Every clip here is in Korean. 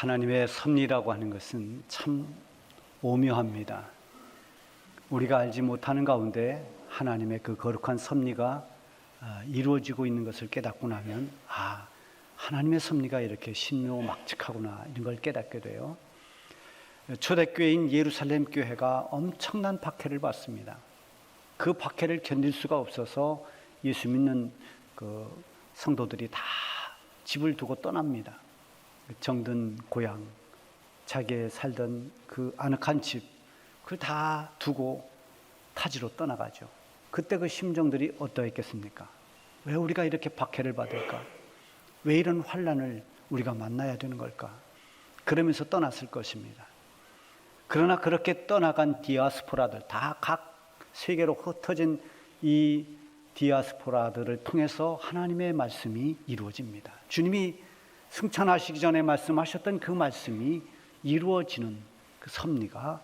하나님의 섭리라고 하는 것은 참 오묘합니다. 우리가 알지 못하는 가운데 하나님의 그 거룩한 섭리가 이루어지고 있는 것을 깨닫고 나면 하나님의 섭리가 이렇게 신묘막측하구나, 이런 걸 깨닫게 돼요. 초대교회인 예루살렘 교회가 엄청난 박해를 받습니다. 그 박해를 견딜 수가 없어서 예수 믿는 그 성도들이 다 집을 두고 떠납니다. 정든 고향, 자기의 살던 그 아늑한 집, 그걸 다 두고 타지로 떠나가죠. 그때 그 심정들이 어떠했겠습니까? 왜 우리가 이렇게 박해를 받을까? 왜 이런 환난을 우리가 만나야 되는 걸까? 그러면서 떠났을 것입니다. 그러나 그렇게 떠나간 디아스포라들, 다 각 세계로 흩어진 이 디아스포라들을 통해서 하나님의 말씀이 이루어집니다. 주님이 승천하시기 전에 말씀하셨던 그 말씀이 이루어지는 그 섭리가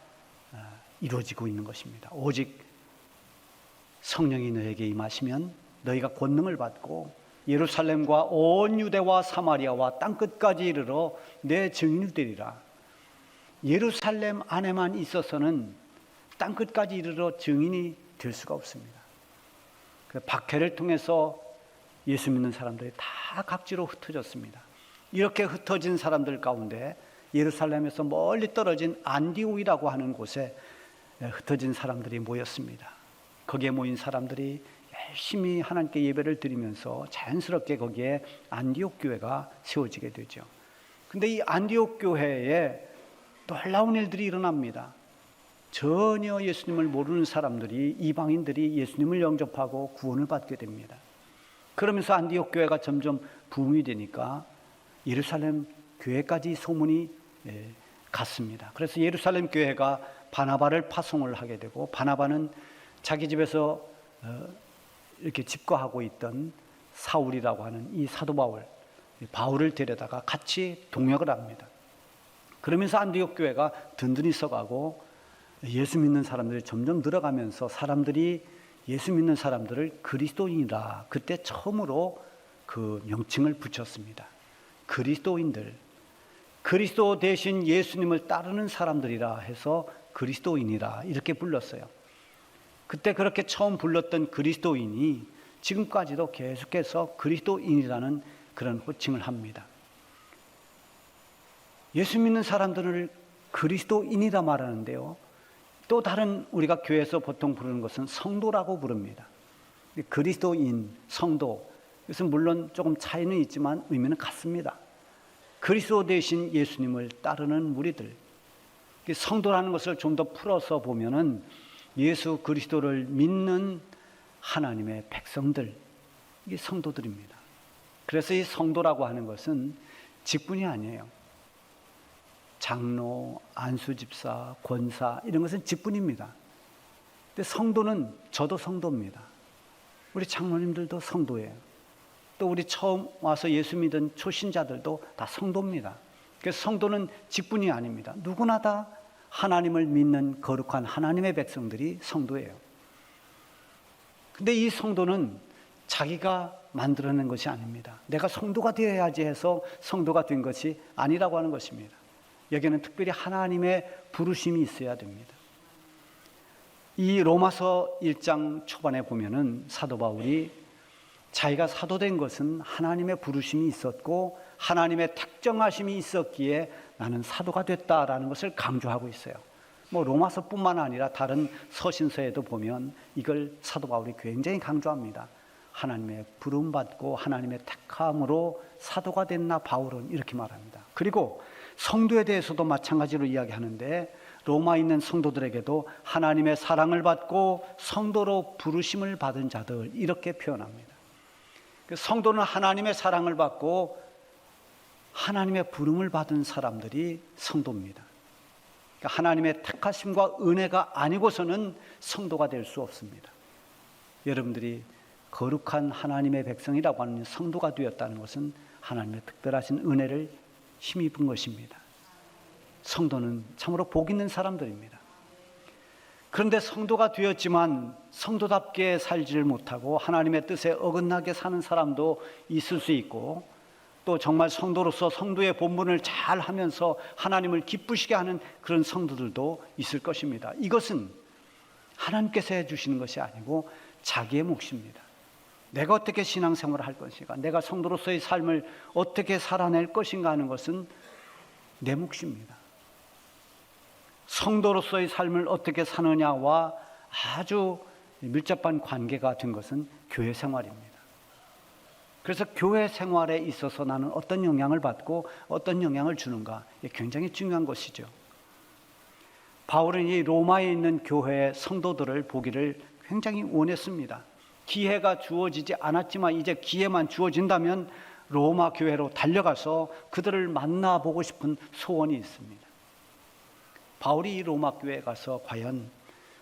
이루어지고 있는 것입니다. 오직 성령이 너에게 임하시면 너희가 권능을 받고 예루살렘과 온 유대와 사마리아와 땅끝까지 이르러 내 증인이 되리라. 예루살렘 안에만 있어서는 땅끝까지 이르러 증인이 될 수가 없습니다. 그 박해를 통해서 예수 믿는 사람들이 다 각지로 흩어졌습니다. 이렇게 흩어진 사람들 가운데 예루살렘에서 멀리 떨어진 안디옥이라고 하는 곳에 흩어진 사람들이 모였습니다. 거기에 모인 사람들이 열심히 하나님께 예배를 드리면서 자연스럽게 거기에 안디옥 교회가 세워지게 되죠. 근데 이 안디옥 교회에 놀라운 일들이 일어납니다. 전혀 예수님을 모르는 사람들이, 이방인들이 예수님을 영접하고 구원을 받게 됩니다. 그러면서 안디옥 교회가 점점 부흥이 되니까 예루살렘 교회까지 소문이 갔습니다. 그래서 예루살렘 교회가 바나바를 파송을 하게 되고, 바나바는 자기 집에서 이렇게 집거하고 있던 사울이라고 하는 이 사도 바울을 데려다가 같이 동역을 합니다. 그러면서 안디옥 교회가 든든히 서가고 예수 믿는 사람들이 점점 늘어가면서 사람들이 예수 믿는 사람들을 그리스도인이라 그때 처음으로 그 명칭을 붙였습니다. 그리스도인들, 그리스도 대신 예수님을 따르는 사람들이라 해서 그리스도인이라 이렇게 불렀어요. 그때 그렇게 처음 불렀던 그리스도인이 지금까지도 계속해서 그리스도인이라는 그런 호칭을 합니다. 예수 믿는 사람들을 그리스도인이라 말하는데요, 또 다른 우리가 교회에서 보통 부르는 것은 성도라고 부릅니다. 그리스도인, 성도, 이것은 물론 조금 차이는 있지만 의미는 같습니다. 그리스도 대신 예수님을 따르는 무리들. 성도라는 것을 좀 더 풀어서 보면은 예수 그리스도를 믿는 하나님의 백성들, 이게 성도들입니다. 그래서 이 성도라고 하는 것은 직분이 아니에요. 장로, 안수집사, 권사, 이런 것은 직분입니다. 근데 성도는, 저도 성도입니다. 우리 장로님들도 성도예요. 또 우리 처음 와서 예수 믿은 초신자들도 다 성도입니다. 그래서 성도는 직분이 아닙니다. 누구나 다 하나님을 믿는 거룩한 하나님의 백성들이 성도예요. 근데 이 성도는 자기가 만들어낸 것이 아닙니다. 내가 성도가 되어야지 해서 성도가 된 것이 아니라고 하는 것입니다. 여기에는 특별히 하나님의 부르심이 있어야 됩니다. 이 로마서 1장 초반에 보면은 사도 바울이 자기가 사도된 것은 하나님의 부르심이 있었고 하나님의 택정하심이 있었기에 나는 사도가 됐다라는 것을 강조하고 있어요. 로마서뿐만 아니라 다른 서신서에도 보면 이걸 사도 바울이 굉장히 강조합니다. 하나님의 부름받고 하나님의 택함으로 사도가 됐나 바울은, 이렇게 말합니다. 그리고 성도에 대해서도 마찬가지로 이야기하는데 로마에 있는 성도들에게도 하나님의 사랑을 받고 성도로 부르심을 받은 자들, 이렇게 표현합니다. 성도는 하나님의 사랑을 받고 하나님의 부름을 받은 사람들이 성도입니다. 그러니까 하나님의 택하심과 은혜가 아니고서는 성도가 될 수 없습니다. 여러분들이 거룩한 하나님의 백성이라고 하는 성도가 되었다는 것은 하나님의 특별하신 은혜를 힘입은 것입니다. 성도는 참으로 복 있는 사람들입니다. 그런데 성도가 되었지만 성도답게 살지를 못하고 하나님의 뜻에 어긋나게 사는 사람도 있을 수 있고, 또 정말 성도로서 성도의 본분을 잘 하면서 하나님을 기쁘시게 하는 그런 성도들도 있을 것입니다. 이것은 하나님께서 해주시는 것이 아니고 자기의 몫입니다. 내가 어떻게 신앙생활을 할 것인가, 내가 성도로서의 삶을 어떻게 살아낼 것인가 하는 것은 내 몫입니다. 성도로서의 삶을 어떻게 사느냐와 아주 밀접한 관계가 된 것은 교회 생활입니다. 그래서 교회 생활에 있어서 나는 어떤 영향을 받고 어떤 영향을 주는가, 이게 굉장히 중요한 것이죠. 바울은 이 로마에 있는 교회의 성도들을 보기를 굉장히 원했습니다. 기회가 주어지지 않았지만 이제 기회만 주어진다면 로마 교회로 달려가서 그들을 만나보고 싶은 소원이 있습니다. 바울이 이 로마 교회에 가서 과연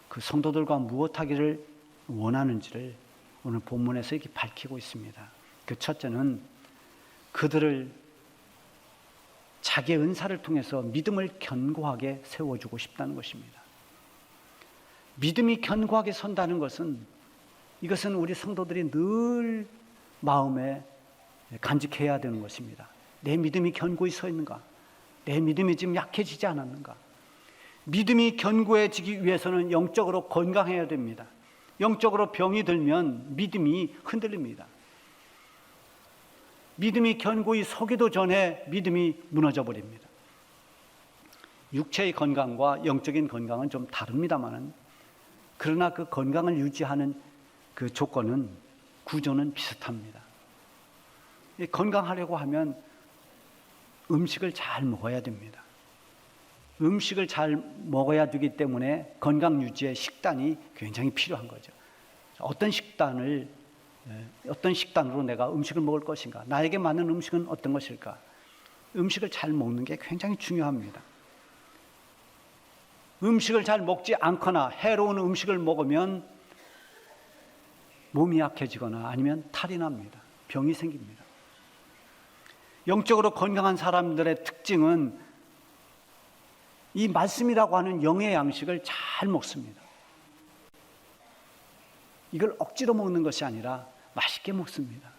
그 성도들과 무엇하기를 원하는지를 오늘 본문에서 이렇게 밝히고 있습니다. 그 첫째는 그들을 자기의 은사를 통해서 믿음을 견고하게 세워주고 싶다는 것입니다. 믿음이 견고하게 선다는 것은, 이것은 우리 성도들이 늘 마음에 간직해야 되는 것입니다. 내 믿음이 견고히 서 있는가? 내 믿음이 지금 약해지지 않았는가? 믿음이 견고해지기 위해서는 영적으로 건강해야 됩니다. 영적으로 병이 들면 믿음이 흔들립니다. 믿음이 견고히 서기도 전에 믿음이 무너져 버립니다. 육체의 건강과 영적인 건강은 좀 다릅니다만, 그러나 그 건강을 유지하는 그 조건은, 구조는 비슷합니다. 건강하려고 하면 음식을 잘 먹어야 됩니다. 음식을 잘 먹어야 되기 때문에 건강 유지의 식단이 굉장히 필요한 거죠. 어떤 식단으로 내가 음식을 먹을 것인가, 나에게 맞는 음식은 어떤 것일까, 음식을 잘 먹는 게 굉장히 중요합니다. 음식을 잘 먹지 않거나 해로운 음식을 먹으면 몸이 약해지거나 아니면 탈이 납니다. 병이 생깁니다. 영적으로 건강한 사람들의 특징은 이 말씀이라고 하는 영의 양식을 잘 먹습니다. 이걸 억지로 먹는 것이 아니라 맛있게 먹습니다.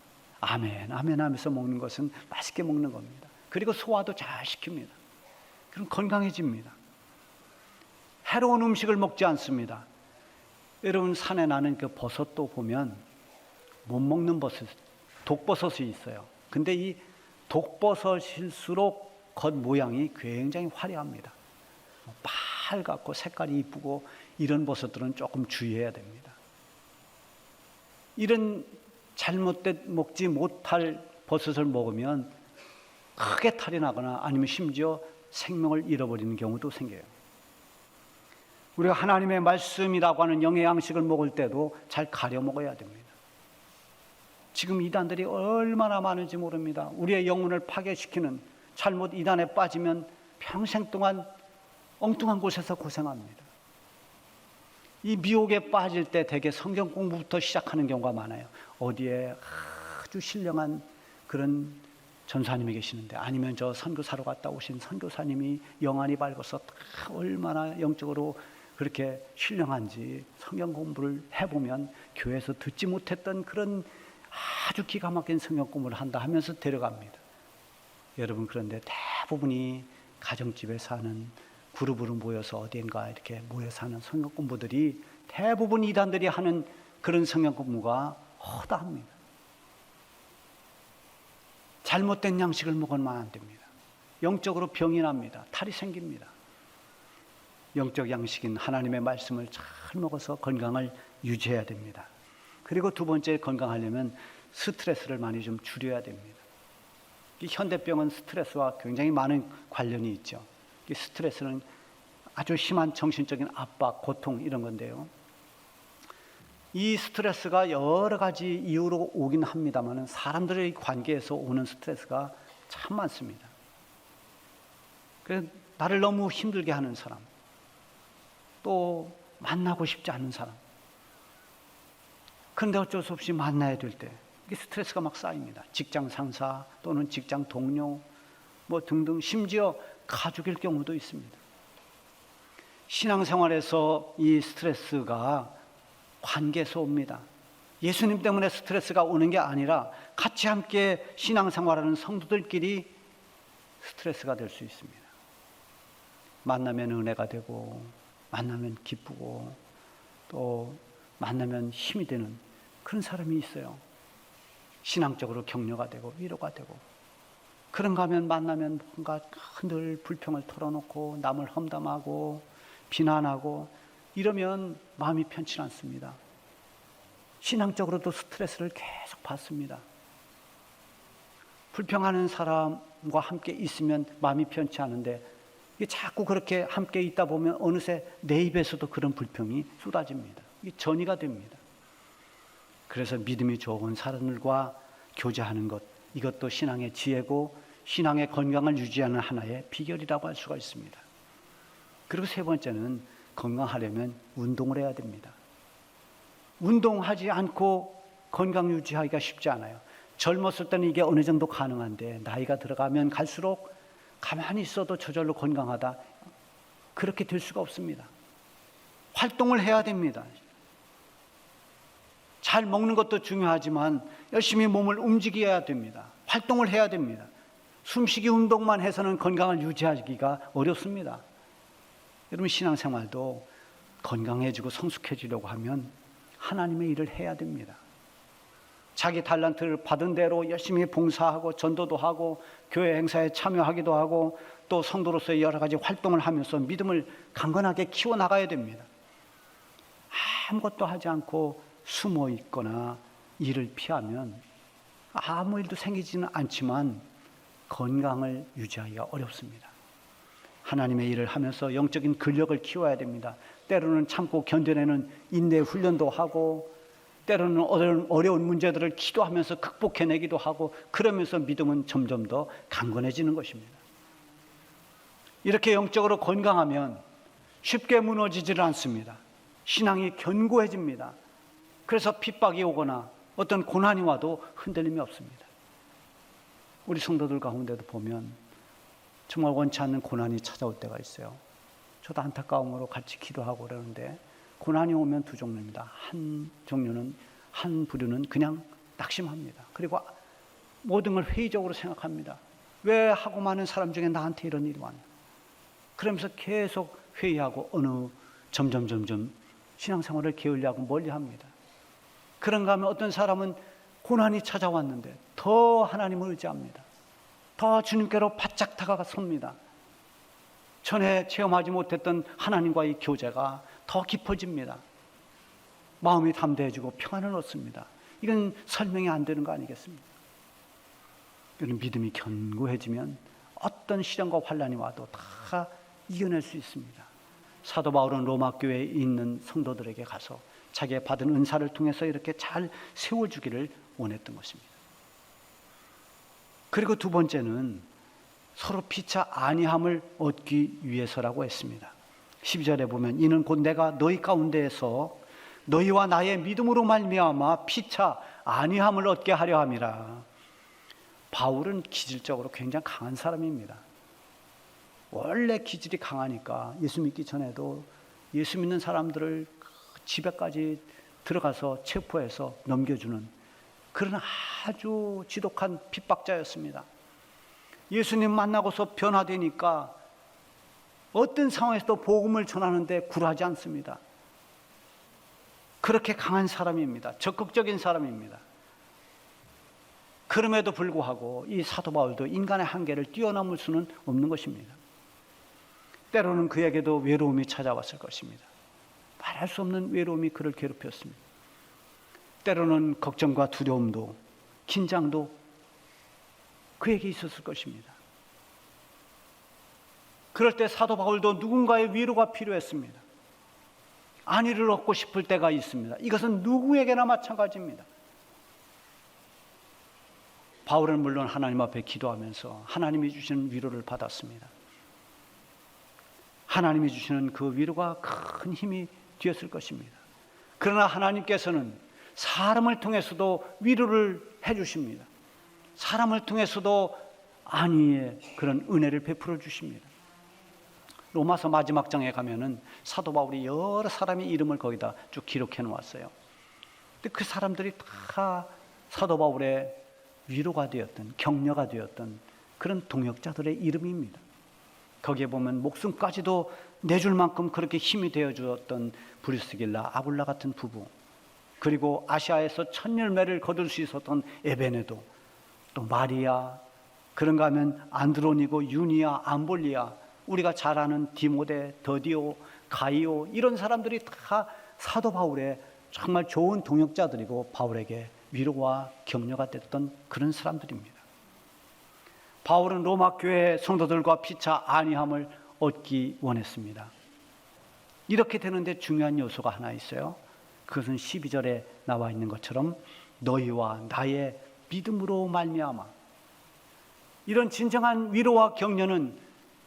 아멘, 아멘 하면서 먹는 것은 맛있게 먹는 겁니다. 그리고 소화도 잘 시킵니다. 그럼 건강해집니다. 해로운 음식을 먹지 않습니다. 여러분, 산에 나는 그 버섯도 보면 못 먹는 버섯, 독버섯이 있어요. 근데 이 독버섯일수록 겉 모양이 굉장히 화려합니다. 빨갛고 색깔이 이쁘고 이런 버섯들은 조금 주의해야 됩니다. 이런 잘못된 먹지 못할 버섯을 먹으면 크게 탈이 나거나 아니면 심지어 생명을 잃어버리는 경우도 생겨요. 우리가 하나님의 말씀이라고 하는 영의 양식을 먹을 때도 잘 가려 먹어야 됩니다. 지금 이단들이 얼마나 많은지 모릅니다. 우리의 영혼을 파괴시키는, 잘못 이단에 빠지면 평생 동안 엉뚱한 곳에서 고생합니다. 이 미혹에 빠질 때 대개 성경 공부부터 시작하는 경우가 많아요. 어디에 아주 신령한 그런 전사님이 계시는데, 아니면 저 선교사로 갔다 오신 선교사님이 영안이 밝아서 얼마나 영적으로 그렇게 신령한지 성경 공부를 해보면 교회에서 듣지 못했던 그런 아주 기가 막힌 성경 공부를 한다 하면서 데려갑니다. 여러분, 그런데 대부분이 가정집에 사는, 그룹으로 모여서 어딘가 이렇게 모여 사는 성경 공부들이 대부분 이단들이 하는 그런 성경 공부가 허다합니다. 잘못된 양식을 먹으면 안 됩니다. 영적으로 병이 납니다. 탈이 생깁니다. 영적 양식인 하나님의 말씀을 잘 먹어서 건강을 유지해야 됩니다. 그리고 두 번째, 건강하려면 스트레스를 많이 좀 줄여야 됩니다. 이 현대병은 스트레스와 굉장히 많은 관련이 있죠. 이 스트레스는 아주 심한 정신적인 압박, 고통 이런 건데요. 이 스트레스가 여러 가지 이유로 오긴 합니다만 사람들의 관계에서 오는 스트레스가 참 많습니다. 그래서 나를 너무 힘들게 하는 사람, 또 만나고 싶지 않은 사람, 그런데 어쩔 수 없이 만나야 될 때 이게 스트레스가 막 쌓입니다. 직장 상사 또는 직장 동료 뭐 등등, 심지어 가족일 경우도 있습니다. 신앙생활에서 이 스트레스가 관계에서 옵니다. 예수님 때문에 스트레스가 오는 게 아니라 같이 함께 신앙생활하는 성도들끼리 스트레스가 될 수 있습니다. 만나면 은혜가 되고, 만나면 기쁘고, 또 만나면 힘이 되는 그런 사람이 있어요. 신앙적으로 격려가 되고 위로가 되고. 그런가 하면 만나면 뭔가 늘 불평을 털어놓고 남을 험담하고 비난하고 이러면 마음이 편치 않습니다. 신앙적으로도 스트레스를 계속 받습니다. 불평하는 사람과 함께 있으면 마음이 편치 않은데 자꾸 그렇게 함께 있다 보면 어느새 내 입에서도 그런 불평이 쏟아집니다. 이게 전이가 됩니다. 그래서 믿음이 좋은 사람들과 교제하는 것, 이것도 신앙의 지혜고 신앙의 건강을 유지하는 하나의 비결이라고 할 수가 있습니다. 그리고 세 번째는 건강하려면 운동을 해야 됩니다. 운동하지 않고 건강 유지하기가 쉽지 않아요. 젊었을 때는 이게 어느 정도 가능한데 나이가 들어가면 갈수록 가만히 있어도 저절로 건강하다, 그렇게 될 수가 없습니다. 활동을 해야 됩니다. 잘 먹는 것도 중요하지만 열심히 몸을 움직여야 됩니다. 활동을 해야 됩니다. 숨쉬기 운동만 해서는 건강을 유지하기가 어렵습니다. 여러분, 신앙생활도 건강해지고 성숙해지려고 하면 하나님의 일을 해야 됩니다. 자기 달란트를 받은 대로 열심히 봉사하고 전도도 하고 교회 행사에 참여하기도 하고 또 성도로서의 여러 가지 활동을 하면서 믿음을 강건하게 키워나가야 됩니다. 아무것도 하지 않고 숨어 있거나 일을 피하면 아무 일도 생기지는 않지만 건강을 유지하기가 어렵습니다. 하나님의 일을 하면서 영적인 근력을 키워야 됩니다. 때로는 참고 견뎌내는 인내 훈련도 하고, 때로는 어려운 문제들을 기도하면서 극복해내기도 하고, 그러면서 믿음은 점점 더 강건해지는 것입니다. 이렇게 영적으로 건강하면 쉽게 무너지지를 않습니다. 신앙이 견고해집니다. 그래서 핍박이 오거나 어떤 고난이 와도 흔들림이 없습니다. 우리 성도들 가운데도 보면 정말 원치 않는 고난이 찾아올 때가 있어요. 저도 안타까움으로 같이 기도하고 그러는데, 고난이 오면 두 종류입니다. 한 부류는 그냥 낙심합니다. 그리고 모든 걸 회의적으로 생각합니다. 왜 하고 많은 사람 중에 나한테 이런 일이 왔나? 그러면서 계속 회의하고 점점 신앙생활을 게을리하고 멀리합니다. 그런가 하면 어떤 사람은 고난이 찾아왔는데 더 하나님을 의지합니다. 더 주님께로 바짝 다가섭니다. 전에 체험하지 못했던 하나님과의 교제가 더 깊어집니다. 마음이 담대해지고 평안을 얻습니다. 이건 설명이 안 되는 거 아니겠습니까? 이런 믿음이 견고해지면 어떤 시련과 환난이 와도 다 이겨낼 수 있습니다. 사도 바울은 로마 교회에 있는 성도들에게 가서 자기가 받은 은사를 통해서 이렇게 잘 세워주기를 원했던 것입니다. 그리고 두 번째는 서로 피차 안위함을 얻기 위해서라고 했습니다. 12절에 보면 이는 곧 내가 너희 가운데에서 너희와 나의 믿음으로 말미암아 피차 안위함을 얻게 하려 함이라. 바울은 기질적으로 굉장히 강한 사람입니다. 원래 기질이 강하니까 예수 믿기 전에도 예수 믿는 사람들을 집에까지 들어가서 체포해서 넘겨주는 그런 아주 지독한 핍박자였습니다. 예수님 만나고서 변화되니까 어떤 상황에서도 복음을 전하는데 굴하지 않습니다. 그렇게 강한 사람입니다. 적극적인 사람입니다. 그럼에도 불구하고 이 사도 바울도 인간의 한계를 뛰어넘을 수는 없는 것입니다. 때로는 그에게도 외로움이 찾아왔을 것입니다. 말할 수 없는 외로움이 그를 괴롭혔습니다. 때로는 걱정과 두려움도 긴장도 그에게 있었을 것입니다. 그럴 때 사도 바울도 누군가의 위로가 필요했습니다. 안위를 얻고 싶을 때가 있습니다. 이것은 누구에게나 마찬가지입니다. 바울은 물론 하나님 앞에 기도하면서 하나님이 주시는 위로를 받았습니다. 하나님이 주시는 그 위로가 큰 힘이 되었을 것입니다. 그러나 하나님께서는 사람을 통해서도 위로를 해주십니다. 사람을 통해서도 안위의 그런 은혜를 베풀어 주십니다. 로마서 마지막 장에 가면은 사도 바울이 여러 사람의 이름을 거기다 쭉 기록해 놓았어요. 근데 그 사람들이 다 사도 바울의 위로가 되었던, 격려가 되었던 그런 동역자들의 이름입니다. 거기에 보면 목숨까지도 내줄 만큼 그렇게 힘이 되어 주었던 브리스길라, 아굴라 같은 부부, 그리고 아시아에서 첫 열매를 거둘 수 있었던 에베네도, 또 마리아, 그런가 하면 안드로니고, 유니아, 암볼리아, 우리가 잘 아는 디모데, 더디오, 가이오, 이런 사람들이 다 사도 바울의 정말 좋은 동역자들이고 바울에게 위로와 격려가 됐던 그런 사람들입니다. 바울은 로마 교회 성도들과 피차 안위함을 얻기 원했습니다. 이렇게 되는데 중요한 요소가 하나 있어요. 그것은 12절에 나와 있는 것처럼 너희와 나의 믿음으로 말미암아. 이런 진정한 위로와 격려는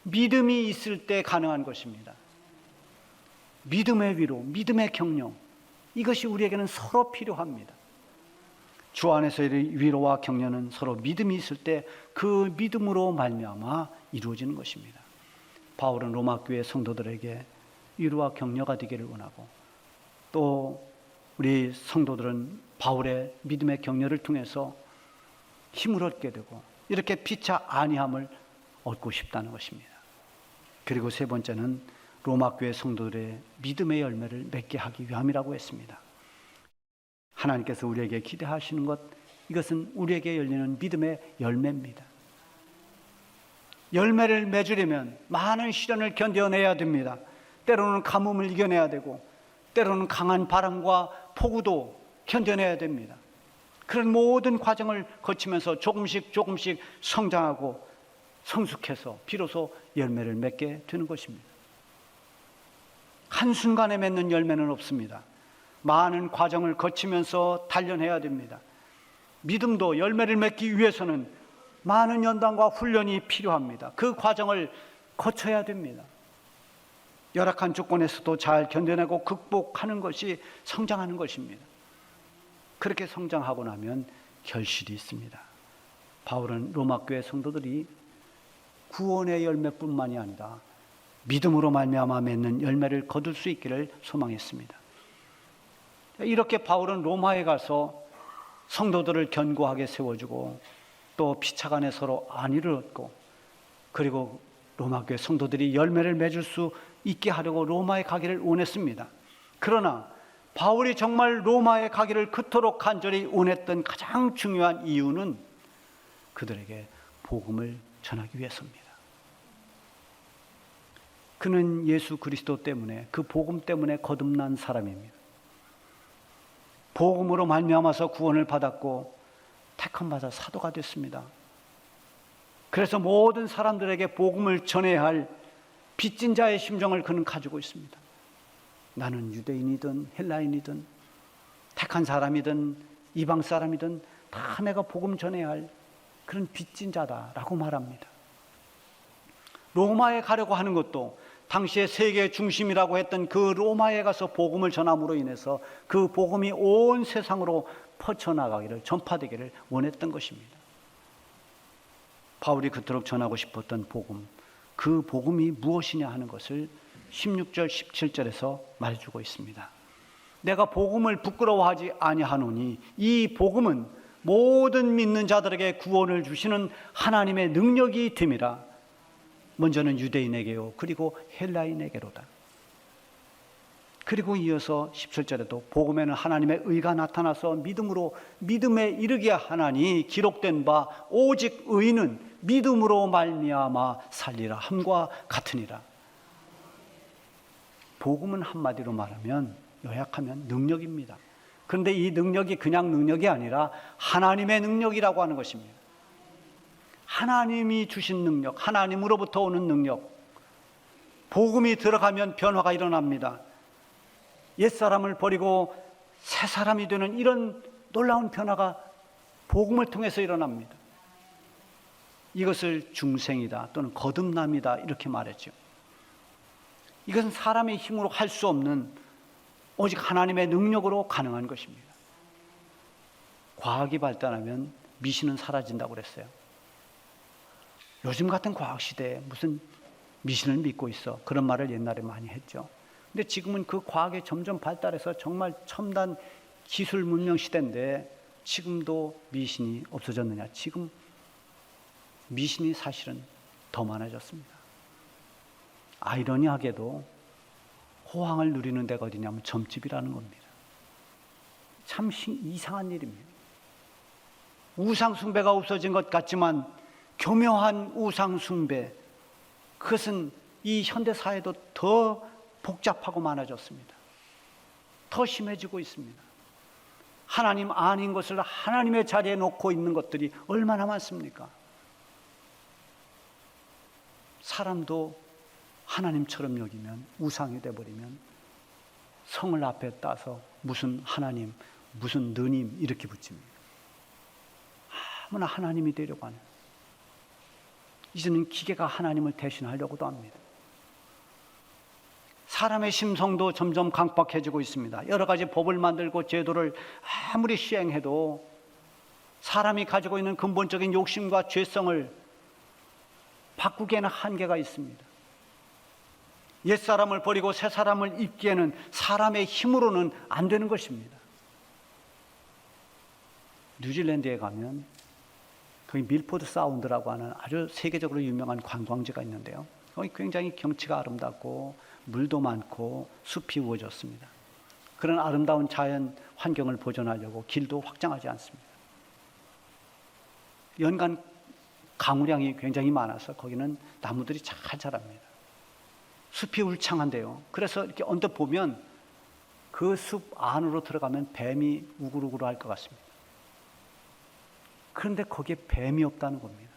믿음이 있을 때 가능한 것입니다. 믿음의 위로, 믿음의 격려, 이것이 우리에게는 서로 필요합니다. 주 안에서의 위로와 격려는 서로 믿음이 있을 때 그 믿음으로 말미암아 이루어지는 것입니다. 바울은 로마 교회 성도들에게 위로와 격려가 되기를 원하고, 또 우리 성도들은 바울의 믿음의 격려를 통해서 힘을 얻게 되고 이렇게 피차 안위함을 얻고 싶다는 것입니다. 그리고 세 번째는 로마 교회 성도들의 믿음의 열매를 맺게 하기 위함이라고 했습니다. 하나님께서 우리에게 기대하시는 것, 이것은 우리에게 열리는 믿음의 열매입니다. 열매를 맺으려면 많은 시련을 견뎌내야 됩니다. 때로는 가뭄을 이겨내야 되고, 때로는 강한 바람과 폭우도 견뎌내야 됩니다. 그런 모든 과정을 거치면서 조금씩 성장하고 성숙해서 비로소 열매를 맺게 되는 것입니다. 한순간에 맺는 열매는 없습니다. 많은 과정을 거치면서 단련해야 됩니다. 믿음도 열매를 맺기 위해서는 많은 연단과 훈련이 필요합니다. 그 과정을 거쳐야 됩니다. 열악한 조건에서도 잘 견뎌내고 극복하는 것이 성장하는 것입니다. 그렇게 성장하고 나면 결실이 있습니다. 바울은 로마 교회 성도들이 구원의 열매뿐만이 아니라 믿음으로 말미암아 맺는 열매를 거둘 수 있기를 소망했습니다. 이렇게 바울은 로마에 가서 성도들을 견고하게 세워주고, 또 피차간에 서로 안위를 얻고, 그리고 로마 교회 성도들이 열매를 맺을 수 있게 하려고 로마에 가기를 원했습니다. 그러나 바울이 정말 로마에 가기를 그토록 간절히 원했던 가장 중요한 이유는 그들에게 복음을 전하기 위해서입니다. 그는 예수 그리스도 때문에, 그 복음 때문에 거듭난 사람입니다. 복음으로 말미암아서 구원을 받았고 택함받아 사도가 됐습니다. 그래서 모든 사람들에게 복음을 전해야 할 빚진 자의 심정을 그는 가지고 있습니다. 나는 유대인이든 헬라인이든 택한 사람이든 이방 사람이든 다 내가 복음 전해야 할 그런 빚진 자다라고 말합니다. 로마에 가려고 하는 것도 당시의 세계 중심이라고 했던 그 로마에 가서 복음을 전함으로 인해서 그 복음이 온 세상으로 퍼져나가기를, 전파되기를 원했던 것입니다. 바울이 그토록 전하고 싶었던 복음, 그 복음이 무엇이냐 하는 것을 16절, 17절에서 말해주고 있습니다. 내가 복음을 부끄러워하지 아니하노니 이 복음은 모든 믿는 자들에게 구원을 주시는 하나님의 능력이 됨이라. 먼저는 유대인에게요, 그리고 헬라인에게로다. 그리고 이어서 17절에도 복음에는 하나님의 의가 나타나서 믿음으로 믿음에 이르게 하나니 기록된 바 오직 의는 믿음으로 말미암아 살리라 함과 같으니라. 복음은 한마디로 말하면, 요약하면 능력입니다. 그런데 이 능력이 그냥 능력이 아니라 하나님의 능력이라고 하는 것입니다. 하나님이 주신 능력, 하나님으로부터 오는 능력. 복음이 들어가면 변화가 일어납니다. 옛사람을 버리고 새 사람이 되는 이런 놀라운 변화가 복음을 통해서 일어납니다. 이것을 중생이다 또는 거듭남이다 이렇게 말했죠. 이것은 사람의 힘으로 할 수 없는 오직 하나님의 능력으로 가능한 것입니다. 과학이 발달하면 미신은 사라진다고 그랬어요. 요즘 같은 과학 시대에 무슨 미신을 믿고 있어, 그런 말을 옛날에 많이 했죠. 근데 지금은 그 과학이 점점 발달해서 정말 첨단 기술 문명 시대인데 지금도 미신이 없어졌느냐? 지금 미신이 사실은 더 많아졌습니다. 아이러니하게도 호황을 누리는 데가 어디냐면 점집이라는 겁니다. 참 이상한 일입니다. 우상숭배가 없어진 것 같지만 교묘한 우상숭배, 그것은 이 현대사회도 더 복잡하고 많아졌습니다. 더 심해지고 있습니다. 하나님 아닌 것을 하나님의 자리에 놓고 있는 것들이 얼마나 많습니까? 사람도 하나님처럼 여기면 우상이 돼버리면 성을 앞에 따서 무슨 하나님, 무슨 느님 이렇게 붙입니다. 아무나 하나님이 되려고 하는, 이제는 기계가 하나님을 대신하려고도 합니다. 사람의 심성도 점점 강박해지고 있습니다. 여러 가지 법을 만들고 제도를 아무리 시행해도 사람이 가지고 있는 근본적인 욕심과 죄성을 바꾸기에는 한계가 있습니다. 옛사람을 버리고 새사람을 입기에는 사람의 힘으로는 안 되는 것입니다. 뉴질랜드에 가면 거기 밀포드 사운드라고 하는 아주 세계적으로 유명한 관광지가 있는데요. 거기 굉장히 경치가 아름답고 물도 많고 숲이 우거졌습니다. 그런 아름다운 자연 환경을 보존하려고 길도 확장하지 않습니다. 연간 강우량이 굉장히 많아서 거기는 나무들이 잘 자랍니다. 숲이 울창한데요. 그래서 이렇게 언뜻 보면 그 숲 안으로 들어가면 뱀이 우글우글 할 것 같습니다. 그런데 거기에 뱀이 없다는 겁니다.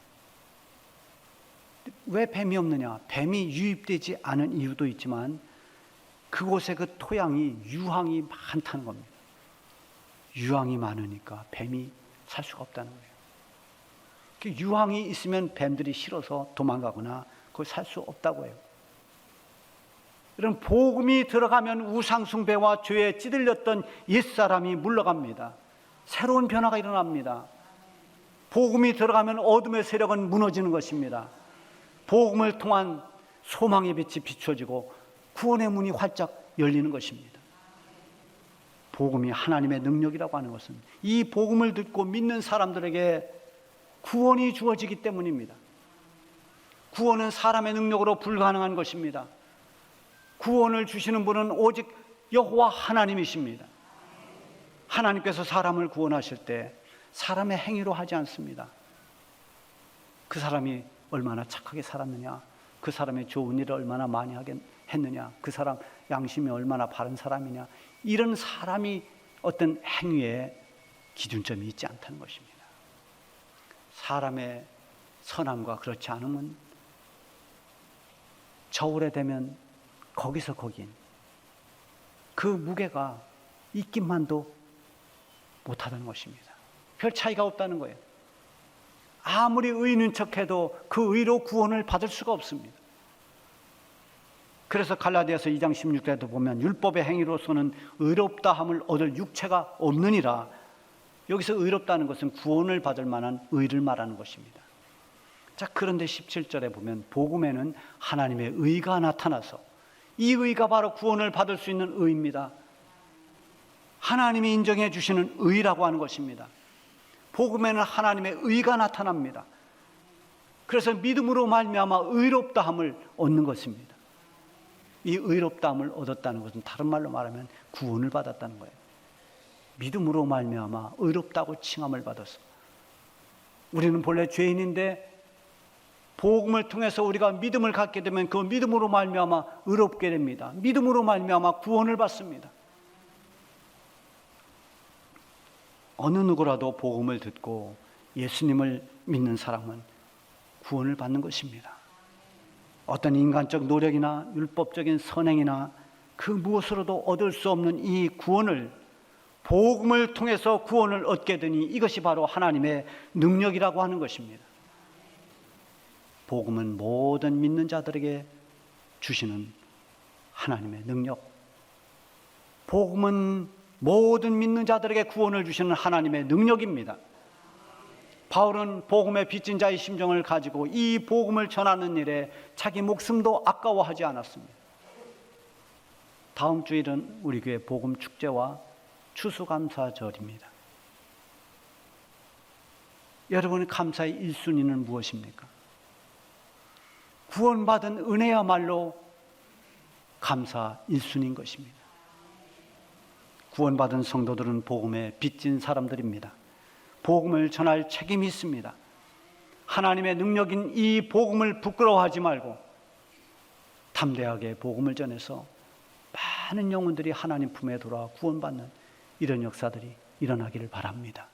왜 뱀이 없느냐? 뱀이 유입되지 않은 이유도 있지만 그곳의 그 토양이 유황이 많다는 겁니다. 유황이 많으니까 뱀이 살 수가 없다는 거예요. 유황이 있으면 뱀들이 싫어서 도망가거나 거기 살 수 없다고 해요. 이런 복음이 들어가면 우상숭배와 죄에 찌들렸던 옛사람이 물러갑니다. 새로운 변화가 일어납니다. 복음이 들어가면 어둠의 세력은 무너지는 것입니다. 복음을 통한 소망의 빛이 비춰지고 구원의 문이 활짝 열리는 것입니다. 복음이 하나님의 능력이라고 하는 것은 이 복음을 듣고 믿는 사람들에게 구원이 주어지기 때문입니다. 구원은 사람의 능력으로 불가능한 것입니다. 구원을 주시는 분은 오직 여호와 하나님이십니다. 하나님께서 사람을 구원하실 때 사람의 행위로 하지 않습니다. 그 사람이 얼마나 착하게 살았느냐, 그 사람의 좋은 일을 얼마나 많이 했느냐, 그 사람 양심이 얼마나 바른 사람이냐, 이런 사람이 어떤 행위에 기준점이 있지 않다는 것입니다. 사람의 선함과 그렇지 않으면 저울에 되면 거기서 거긴 그 무게가 있기만도 못하다는 것입니다. 별 차이가 없다는 거예요. 아무리 의인인 척해도 그 의로 구원을 받을 수가 없습니다. 그래서 갈라디아서 2장 16절에도 보면 율법의 행위로서는 의롭다함을 얻을 육체가 없느니라. 여기서 의롭다는 것은 구원을 받을 만한 의를 말하는 것입니다. 자, 그런데 17절에 보면 복음에는 하나님의 의가 나타나서 이 의가 바로 구원을 받을 수 있는 의입니다. 하나님이 인정해 주시는 의라고 하는 것입니다. 복음에는 하나님의 의가 나타납니다. 그래서 믿음으로 말미암아 의롭다함을 얻는 것입니다. 이 의롭다함을 얻었다는 것은 다른 말로 말하면 구원을 받았다는 거예요. 믿음으로 말미암아 의롭다고 칭함을 받아서 우리는 본래 죄인인데 복음을 통해서 우리가 믿음을 갖게 되면 그 믿음으로 말미암아 의롭게 됩니다. 믿음으로 말미암아 구원을 받습니다. 어느 누구라도 복음을 듣고 예수님을 믿는 사람은 구원을 받는 것입니다. 어떤 인간적 노력이나 율법적인 선행이나 그 무엇으로도 얻을 수 없는 이 구원을 복음을 통해서 구원을 얻게 되니 이것이 바로 하나님의 능력이라고 하는 것입니다. 복음은 모든 믿는 자들에게 주시는 하나님의 능력, 복음은 모든 믿는 자들에게 구원을 주시는 하나님의 능력입니다. 바울은 복음의 빚진 자의 심정을 가지고 이 복음을 전하는 일에 자기 목숨도 아까워하지 않았습니다. 다음 주일은 우리 교회 복음 축제와 추수감사절입니다. 여러분의 감사의 1순위는 무엇입니까? 구원받은 은혜야말로 감사 1순위인 것입니다. 구원받은 성도들은 복음에 빚진 사람들입니다. 복음을 전할 책임이 있습니다. 하나님의 능력인 이 복음을 부끄러워하지 말고 담대하게 복음을 전해서 많은 영혼들이 하나님 품에 돌아와 구원받는 이런 역사들이 일어나기를 바랍니다.